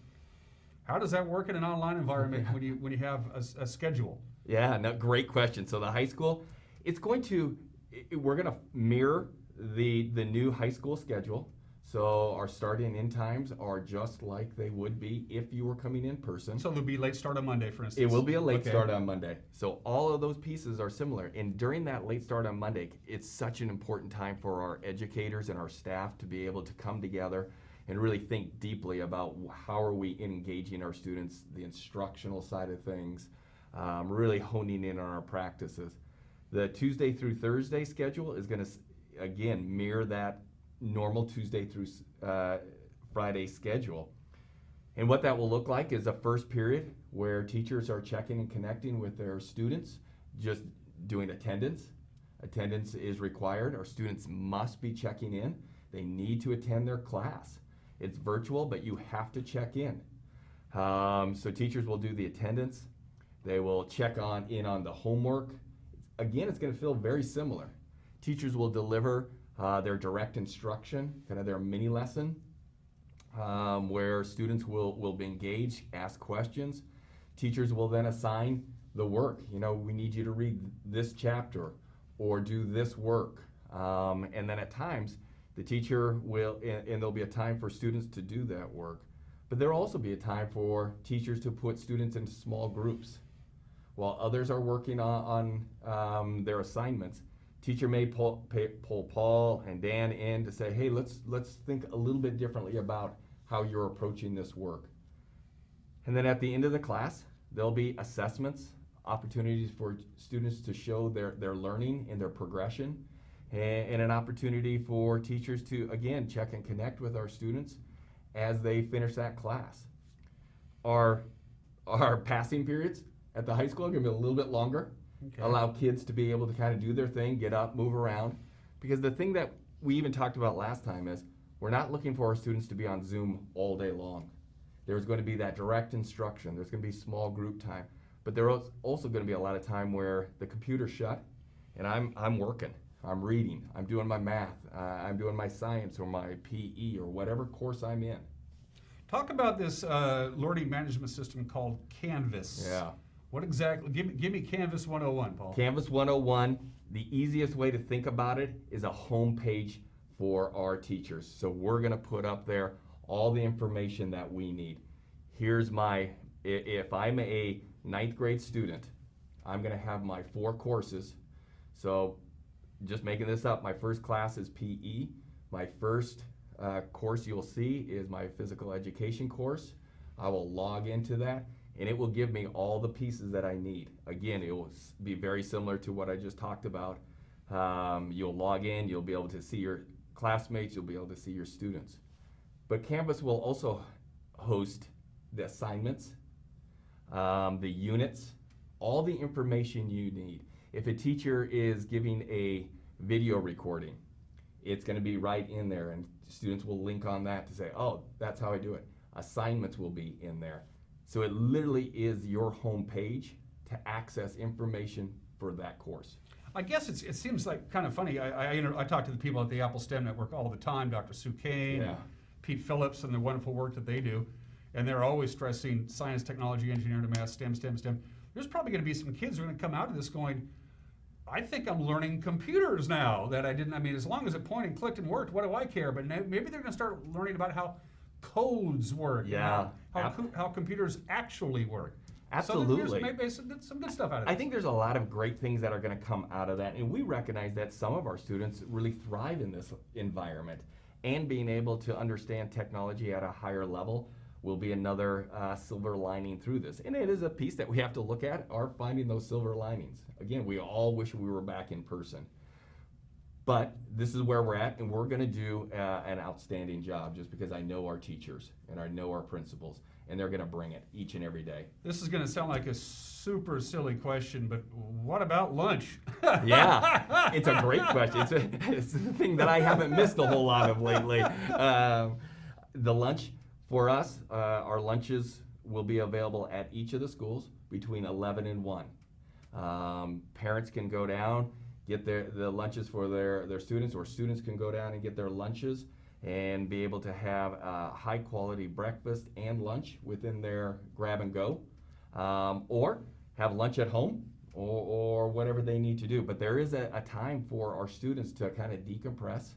How does that work in an online environment when you have a schedule? Yeah, no, great question. So the high school, we're going to mirror the new high school schedule. So our start and end times are just like they would be if you were coming in person. So there'll be late start on Monday, for instance? It will be a late start on Monday. So all of those pieces are similar. And during that late start on Monday, it's such an important time for our educators and our staff to be able to come together and really think deeply about how are we engaging our students, the instructional side of things, really honing in on our practices. The Tuesday through Thursday schedule is going to, again, mirror that normal Tuesday through Friday schedule. And what that will look like is a first period where teachers are checking and connecting with their students, just doing attendance. Attendance is required. Our students must be checking in. They need to attend their class. It's virtual, but you have to check in. So teachers will do the attendance. They will check in on the homework. Again, it's going to feel very similar. Teachers will deliver their direct instruction, kind of their mini lesson, where students will be engaged, ask questions. Teachers will then assign the work. We need you to read this chapter or do this work. And then at times, the teacher will, and there'll be a time for students to do that work. But there'll also be a time for teachers to put students into small groups. While others are working on their assignments, teacher may pull Paul and Dan in to say, hey, let's think a little bit differently about how you're approaching this work. And then at the end of the class, there'll be assessments, opportunities for students to show their learning and their progression, and an opportunity for teachers to, again, check and connect with our students as they finish that class. Our passing periods at the high school are going to be a little bit longer. Okay. Allow kids to be able to kind of do their thing, get up, move around. Because the thing that we even talked about last time is we're not looking for our students to be on Zoom all day long. There's going to be that direct instruction. There's going to be small group time. But there's also going to be a lot of time where the computer's shut and I'm working, I'm reading, I'm doing my math, I'm doing my science or my PE or whatever course I'm in. Talk about this learning management system called Canvas. Yeah. What exactly, give me Canvas 101, Paul. Canvas 101, the easiest way to think about it is a home page for our teachers. So we're gonna put up there all the information that we need. Here's if I'm a 9th grade student, I'm gonna have my 4 courses. So just making this up, my first class is PE. My first course you'll see is my physical education course. I will log into that and it will give me all the pieces that I need. Again, it will be very similar to what I just talked about. You'll log in, you'll be able to see your classmates, you'll be able to see your students. But Canvas will also host the assignments, the units, all the information you need. If a teacher is giving a video recording, it's going to be right in there, and students will link on that to say, oh, that's how I do it. Assignments will be in there. So it literally is your home page to access information for that course. I guess it seems like kind of funny. I talk to the people at the Apple STEM Network all the time, Dr. Sue Kane, Yeah. Pete Phillips, and the wonderful work that they do. And they're always stressing science, technology, engineering, and math, STEM, STEM, STEM. There's probably going to be some kids who are going to come out of this going, I think I'm learning computers now that I didn't. I mean, as long as it pointed, clicked, and worked, what do I care? But maybe they're going to start learning about how codes work. Yeah. And how computers actually work. Absolutely. So there's maybe some good stuff out of this. I think there's a lot of great things that are going to come out of that, and we recognize that some of our students really thrive in this environment, and being able to understand technology at a higher level will be another silver lining through this. And it is a piece that we have to look at, are finding those silver linings. Again, we all wish we were back in person. But this is where we're at, and we're going to do an outstanding job, just because I know our teachers and I know our principals, and they're going to bring it each and every day. This is going to sound like a super silly question, but what about lunch? Yeah, it's a great question. It's the thing that I haven't missed a whole lot of lately. The lunch for us, our lunches will be available at each of the schools between 11 and 1. Parents can go down, get the lunches for their students, or students can go down and get their lunches and be able to have a high quality breakfast and lunch within their grab and go, or have lunch at home, or whatever they need to do. But there is a time for our students to kind of decompress,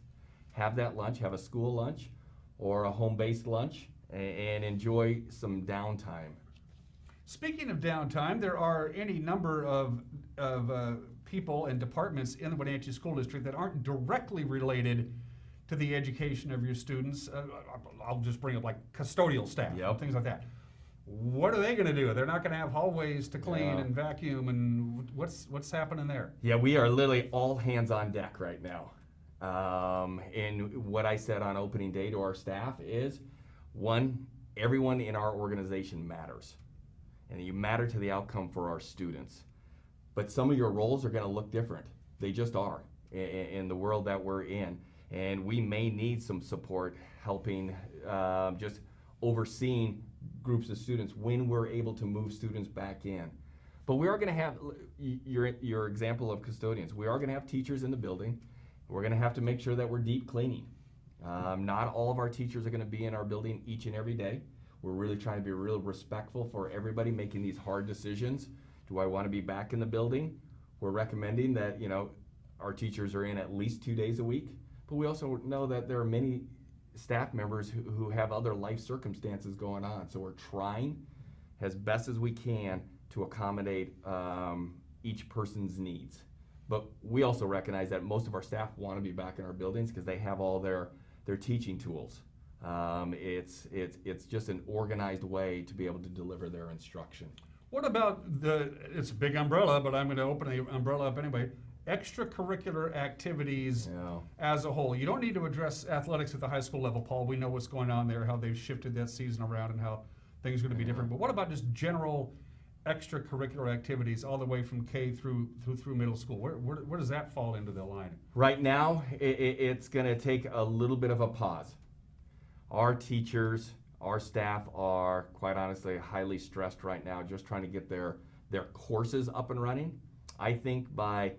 have that lunch, have a school lunch or a home-based lunch, and enjoy some downtime. Speaking of downtime, there are any number of people and departments in the Wenatchee School District that aren't directly related to the education of your students. I'll just bring up like custodial staff, and things like that. What are they going to do? They're not going to have hallways to clean and vacuum, and what's happening there? Yeah, we are literally all hands on deck right now. And what I said on opening day to our staff is, one, everyone in our organization matters, and you matter to the outcome for our students. But some of your roles are going to look different. They just are in the world that we're in. And we may need some support helping, just overseeing groups of students when we're able to move students back in. But we are going to have, your example of custodians, we are going to have teachers in the building. We're going to have to make sure that we're deep cleaning. Not all of our teachers are going to be in our building each and every day. We're really trying to be real respectful for everybody making these hard decisions. Do I want to be back in the building? We're recommending that, our teachers are in at least 2 days a week. But we also know that there are many staff members who have other life circumstances going on. So we're trying as best as we can to accommodate each person's needs. But we also recognize that most of our staff want to be back in our buildings because they have all their teaching tools. It's just an organized way to be able to deliver their instruction. What about it's a big umbrella, but I'm going to open the umbrella up anyway. Extracurricular activities as a whole. You don't need to address athletics at the high school level, Paul. We know what's going on there, how they've shifted that season around and how things are going to be different. But what about just general extracurricular activities all the way from K through middle school? Where does that fall into the line? Right now, it's going to take a little bit of a pause. Our teachers, our staff are, quite honestly, highly stressed right now, just trying to get their courses up and running. I think by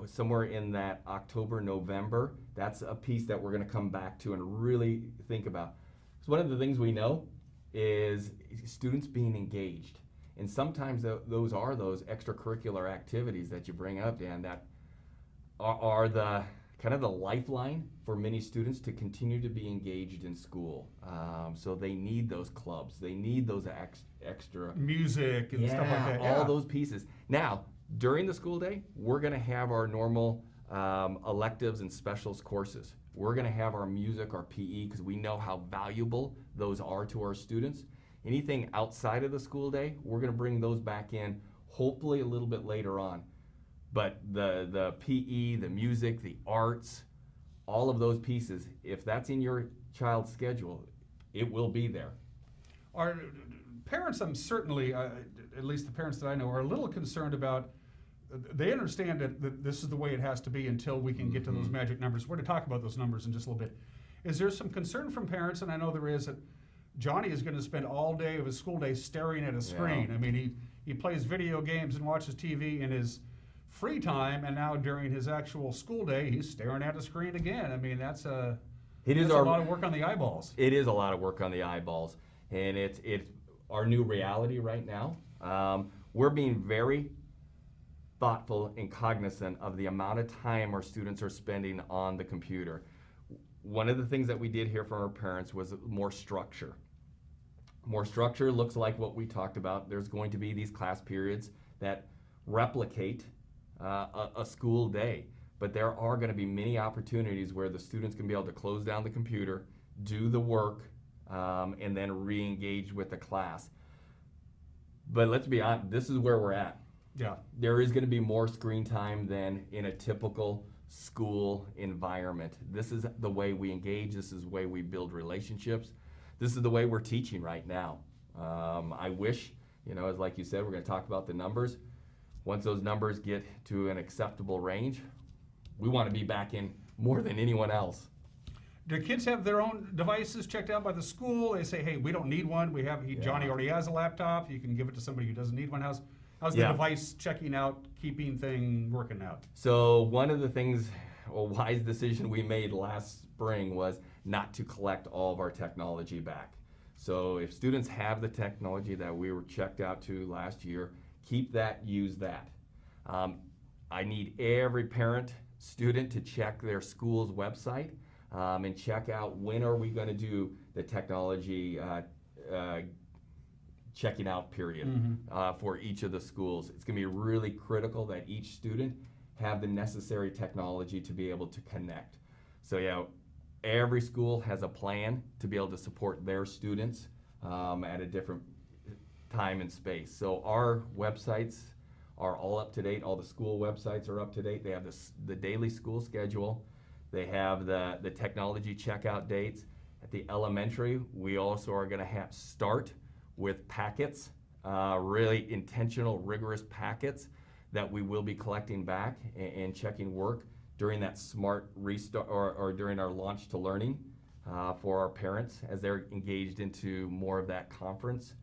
somewhere in that October, November, that's a piece that we're going to come back to and really think about. So one of the things we know is students being engaged. And sometimes those are those extracurricular activities that you bring up, Dan, that are the kind of the lifeline for many students to continue to be engaged in school. So they need those clubs. They need those extra music and stuff like that. All those pieces. Now, during the school day, we're going to have our normal electives and specials courses. We're going to have our music, our PE, because we know how valuable those are to our students. Anything outside of the school day, we're going to bring those back in, hopefully a little bit later on. But the PE, the music, the arts, all of those pieces, if that's in your child's schedule, it will be there. Our parents, certainly, at least the parents that I know, are a little concerned about. They understand that this is the way it has to be until we can get to those magic numbers. We're going to talk about those numbers in just a little bit. Is there some concern from parents, and I know there is, that Johnny is going to spend all day of his school day staring at a screen? I mean, he plays video games and watches TV in his free time, and now during his actual school day, he's staring at a screen again. I mean, that's a lot of work on the eyeballs. It is a lot of work on the eyeballs, and it's our new reality right now. We're being very thoughtful and cognizant of the amount of time our students are spending on the computer. One of the things that we did hear from our parents was more structure. More structure looks like what we talked about. There's going to be these class periods that replicate a school day, but there are going to be many opportunities where the students can be able to close down the computer, do the work, and then re-engage with the class. But let's be honest, this is where we're at. Yeah. There is going to be more screen time than in a typical school environment. This is the way we engage. This is the way we build relationships. This is the way we're teaching right now. I wish, as like you said, we're going to talk about the numbers. Once those numbers get to an acceptable range, we want to be back in more than anyone else. Do kids have their own devices checked out by the school? They say, hey, we don't need one. Johnny already has a laptop. You can give it to somebody who doesn't need one. How's the device checking out, keeping thing working out? So one of the things, a wise decision we made last spring was not to collect all of our technology back. So if students have the technology that we were checked out to last year, keep that, use that. I need every parent, student to check their school's website and check out when are we going to do the technology checking out period for each of the schools. It's going to be really critical that each student have the necessary technology to be able to connect. So every school has a plan to be able to support their students at a different time and space. So our websites are all up to date. All the school websites are up to date. They have the daily school schedule. They have the technology checkout dates. At the elementary, we also are going to start with packets, really intentional, rigorous packets that we will be collecting back and checking work during that smart restart or during our launch to learning for our parents as they're engaged into more of that conference.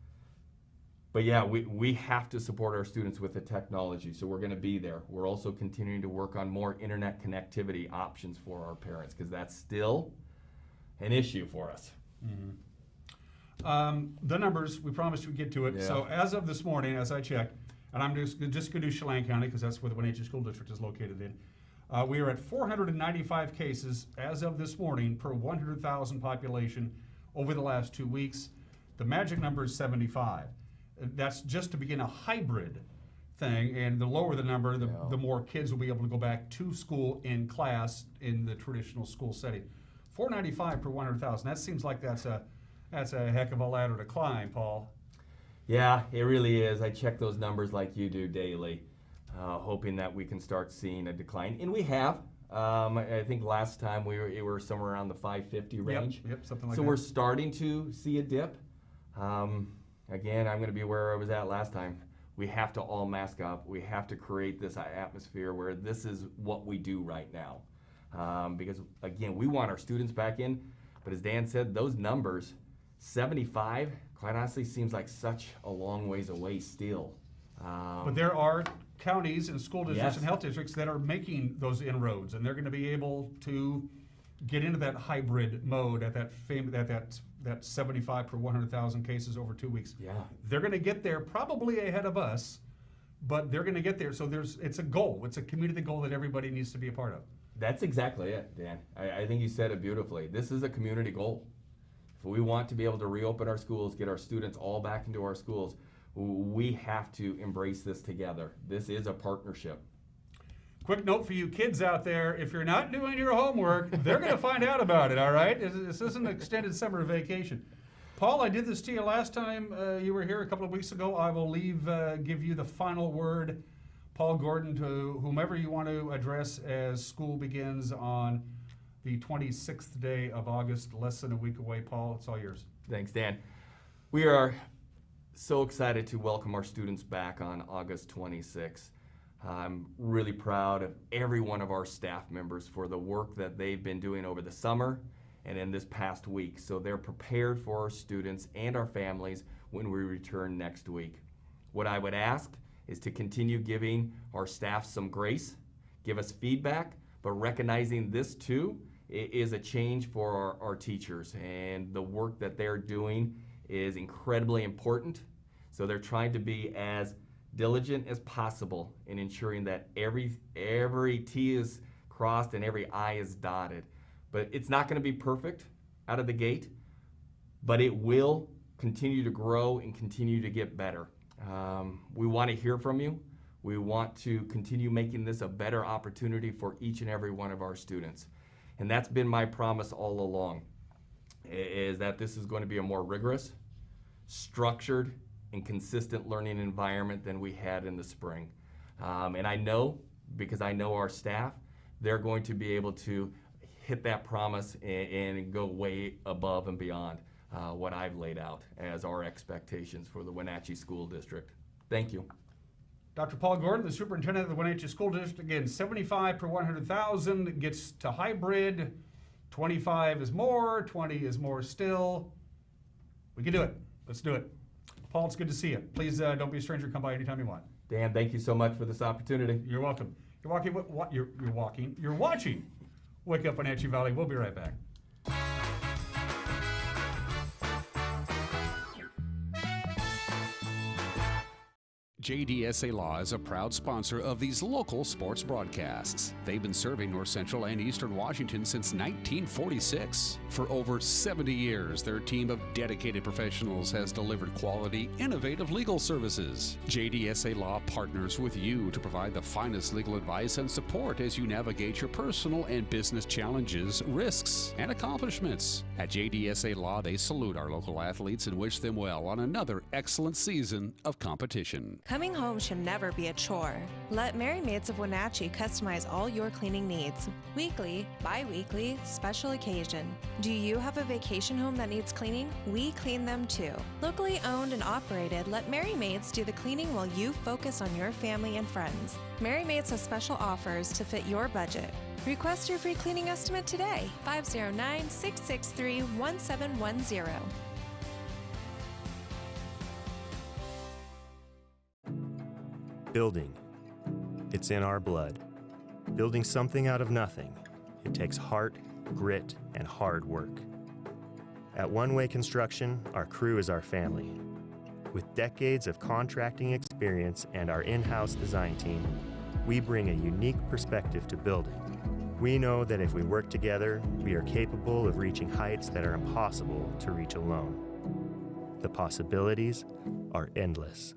But we have to support our students with the technology, so we're going to be there. We're also continuing to work on more internet connectivity options for our parents because that's still an issue for us. The numbers, we promised we'd get to it. Yeah. So as of this morning, as I checked, and I'm just going to do Chelan County because that's where the Wenatchee School District is located in. We are at 495 cases as of this morning per 100,000 population over the last 2 weeks. The magic number is 75. That's just to begin a hybrid thing, and the lower the number, the more kids will be able to go back to school in class in the traditional school setting. 495 per 100,000. That seems like that's a heck of a ladder to climb, Paul. Yeah, it really is. I check those numbers like you do daily, hoping that we can start seeing a decline, and we have. I think last time we were somewhere around the 550 range. Yep, something like that. So we're starting to see a dip. Again, I'm going to be where I was at last time. We have to all mask up. We have to create this atmosphere where this is what we do right now. Because, again, we want our students back in. But as Dan said, those numbers, 75, quite honestly, seems like such a long ways away still. But there are counties and school districts and health districts that are making those inroads, and they're going to be able to get into that hybrid mode at that 75 per 100,000 cases over 2 weeks. Yeah. They're going to get there probably ahead of us, but they're going to get there. So it's a goal. It's a community goal that everybody needs to be a part of. That's exactly it, Dan. I think you said it beautifully. This is a community goal. If we want to be able to reopen our schools, get our students all back into our schools, we have to embrace this together. This is a partnership. Quick note for you kids out there, if you're not doing your homework, they're going to find out about it, all right? This isn't an extended summer vacation. Paul, I did this to you last time you were here a couple of weeks ago. I will give you the final word, Paul Gordon, to whomever you want to address as school begins on the 26th day of August, less than a week away. Paul, it's all yours. Thanks, Dan. We are so excited to welcome our students back on August 26th. I'm really proud of every one of our staff members for the work that they've been doing over the summer and in this past week. So they're prepared for our students and our families when we return next week. What I would ask is to continue giving our staff some grace, give us feedback, but recognizing this too is a change for our teachers, and the work that they're doing is incredibly important. So they're trying to be as diligent as possible in ensuring that every T is crossed and every I is dotted. But it's not going to be perfect out of the gate, but it will continue to grow and continue to get better. We want to hear from you. We want to continue making this a better opportunity for each and every one of our students. And that's been my promise all along, is that this is going to be a more rigorous, structured, and consistent learning environment than we had in the spring. And I know, because I know our staff, they're going to be able to hit that promise and go way above and beyond what I've laid out as our expectations for the Wenatchee School District. Thank you. Dr. Paul Gordon, the superintendent of the Wenatchee School District, again, 75 per 100,000 gets to hybrid. 25 is more, 20 is more still. We can do it. Let's do it. Paul, it's good to see you. Please don't be a stranger. Come by anytime you want. Dan, thank you so much for this opportunity. You're welcome. You're watching Wake Up Wenatchee Valley. We'll be right back. JDSA Law is a proud sponsor of these local sports broadcasts. They've been serving North Central and Eastern Washington since 1946. For over 70 years, their team of dedicated professionals has delivered quality, innovative legal services. JDSA Law partners with you to provide the finest legal advice and support as you navigate your personal and business challenges, risks, and accomplishments. At JDSA Law, they salute our local athletes and wish them well on another excellent season of competition. Coming home should never be a chore. Let Merry Maids of Wenatchee customize all your cleaning needs. Weekly, bi-weekly, special occasion. Do you have a vacation home that needs cleaning? We clean them too. Locally owned and operated, let Merry Maids do the cleaning while you focus on your family and friends. Merry Maids has special offers to fit your budget. Request your free cleaning estimate today. 509-663-1710. Building. It's in our blood. Building something out of nothing. It takes heart, grit, and hard work. At One Way Construction, our crew is our family. With decades of contracting experience and our in-house design team, we bring a unique perspective to building. We know that if we work together, we are capable of reaching heights that are impossible to reach alone. The possibilities are endless.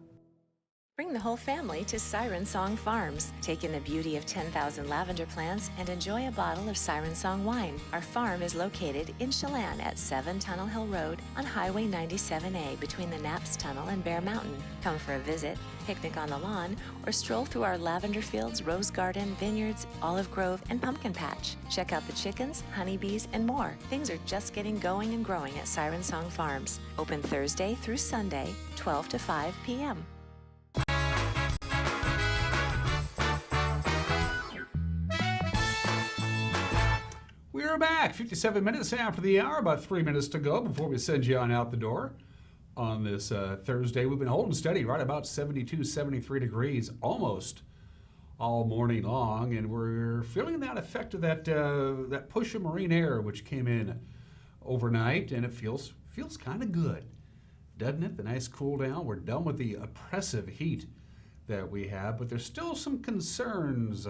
Bring the whole family to Siren Song Farms. Take in the beauty of 10,000 lavender plants and enjoy a bottle of Siren Song wine. Our farm is located in Chelan at 7 Tunnel Hill Road on Highway 97A between the Knaps Tunnel and Bear Mountain. Come for a visit, picnic on the lawn, or stroll through our lavender fields, rose garden, vineyards, olive grove, and pumpkin patch. Check out the chickens, honeybees, and more. Things are just getting going and growing at Siren Song Farms. Open Thursday through Sunday, 12 to 5 p.m. We're back, 57 minutes after the hour, about 3 minutes to go before we send you on out the door. On this Thursday, we've been holding steady right about 72, 73 degrees almost all morning long, and we're feeling that effect of that push of marine air which came in overnight, and it feels kind of good, doesn't it? The nice cool down. We're done with the oppressive heat that we have, but there's still some concerns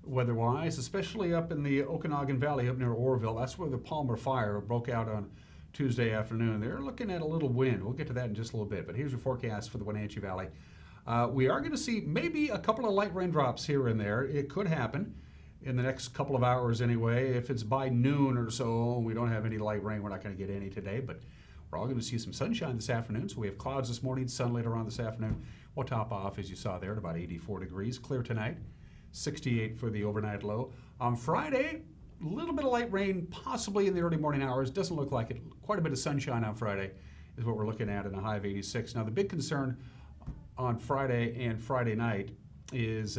weather-wise, especially up in the Okanagan Valley up near Orville. That's where the Palmer Fire broke out on Tuesday afternoon. They're looking at a little wind. We'll get to that in just a little bit, but here's your forecast for the Wenatchee Valley. We are going to see maybe a couple of light raindrops here and there. It could happen in the next couple of hours anyway. If it's by noon or so, we don't have any light rain. We're not going to get any today, but we're all going to see some sunshine this afternoon. So we have clouds this morning, sun later on this afternoon. We'll top off, as you saw there, at about 84 degrees. Clear tonight. 68 for the overnight low. On Friday, a little bit of light rain, possibly in the early morning hours. Doesn't look like it. Quite a bit of sunshine on Friday. is what we're looking at, and a high of 86. Now, the big concern on Friday and Friday night is